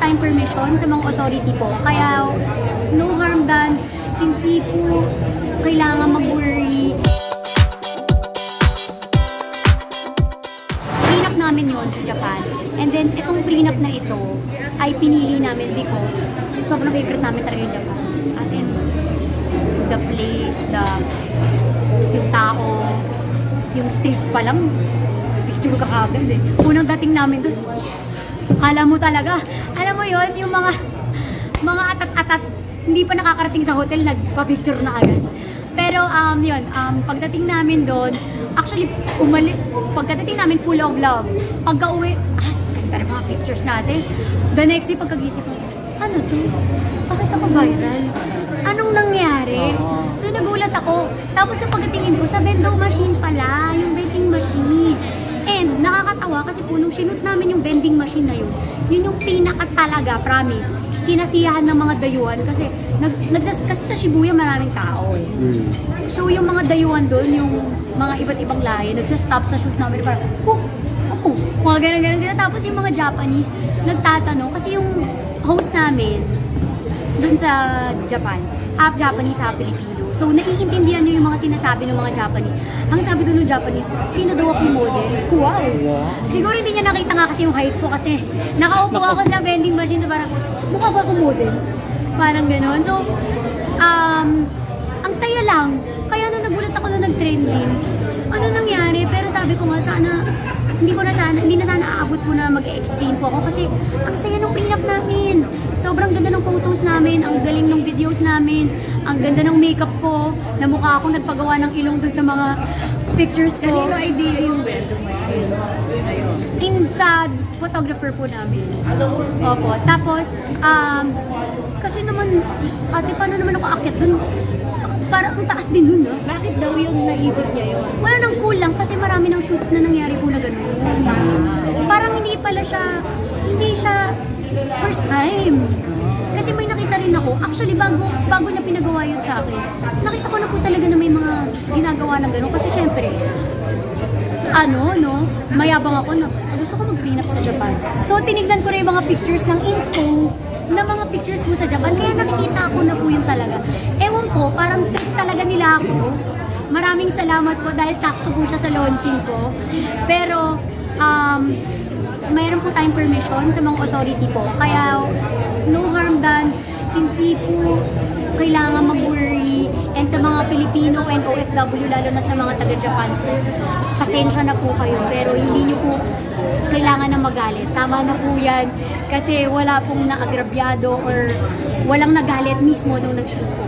tayong permission sa mga authority po. Kaya no harm done, hindi po kailangan mag-worry. Prenup namin yon sa Japan. And then, itong prenup na ito ay pinili namin because sobrang favorite namin talaga yung Japan. As in, the place, yung tao, yung streets pa lang, picture ka kagad eh. Unang dating namin doon, akala mo talaga, alam mo yon yung mga atat-atat, hindi pa nakakarating sa hotel, nagpa-picture na agad. Pero pagdating namin doon, actually, pagdating namin full of love. Pagka-uwi, ganda na mga pictures natin. The next day, pagkagising ko, ano to? Bakit ako viral? Anong nangyari? So, nagulat ako. Tapos, sa pagkatingin ko, sa vending machine pala, yung vending machine. And, nakakatawa kasi po, nung sinut namin yung vending machine na yun yung pinaka talaga, promise, kinasiyahan ng mga dayuhan kasi kasi sa Shibuya maraming tao eh. So yung mga dayuhan doon, yung mga iba't ibang lahi, nagsa-stop sa shoot namin parang, mga ganun-ganun sila. Tapos yung mga Japanese, nagtatanong kasi yung host namin doon sa Japan, half Japanese, half Filipino. So naiintindihan niyo yung mga sinasabi ng mga Japanese. Ang sabi doon ng Japanese, sino daw akong model? Wow! Siguro hindi niya nakita nga kasi yung height ko kasi nakaupo ako sa vending machine, so parang, mukha ba akong model? Parang gano'n. So, ang saya lang. Kaya nung nagulat ako nung nag-trending, ano nangyari? Pero sabi ko nga, hindi na sana aabot po na mag-explain po ako kasi ang saya ng prenup namin. Sobrang ganda ng photos namin, ang galing ng videos namin, ang ganda ng makeup ko, na mukha akong nagpagawa ng ilong dun sa mga pictures ko. Kanino idea yung vending machine sa'yo? Sa photographer po namin. Opo. Tapos, kasi naman, ate, paano naman ako aakyat dun? Parang ang taas din nun, Bakit daw yung naisip niya yun? Wala nang kulang kasi marami ng shoots na nangyari po na gano'n. Parang hindi siya first time. Kasi may nakita rin ako, actually bago niya pinagawa yun sa akin, nakita ko na po talaga na may mga ginagawa ng gano'n. Kasi syempre, mayabang ako na gusto ko mag-prenup sa Japan. So tinignan ko rin yung mga pictures ng inspo, na mga pictures po sa Japan, kaya nakikita ko na po yun talaga. Ewan ko, parang trip talaga nila ako. Maraming salamat po dahil sakto po siya sa launching ko. Pero, mayroon po tayong permission sa mga authority po. Kaya, no harm done, hindi po kailangan mag-worry. And sa mga Pilipino and OFW, lalo na sa mga taga-Japan po, pasensya na po kayo. Pero hindi nyo po kailangan na magalit. Tama na po yan. Kasi wala pong naagrabyado or walang nagalit mismo nung nag-shoot po.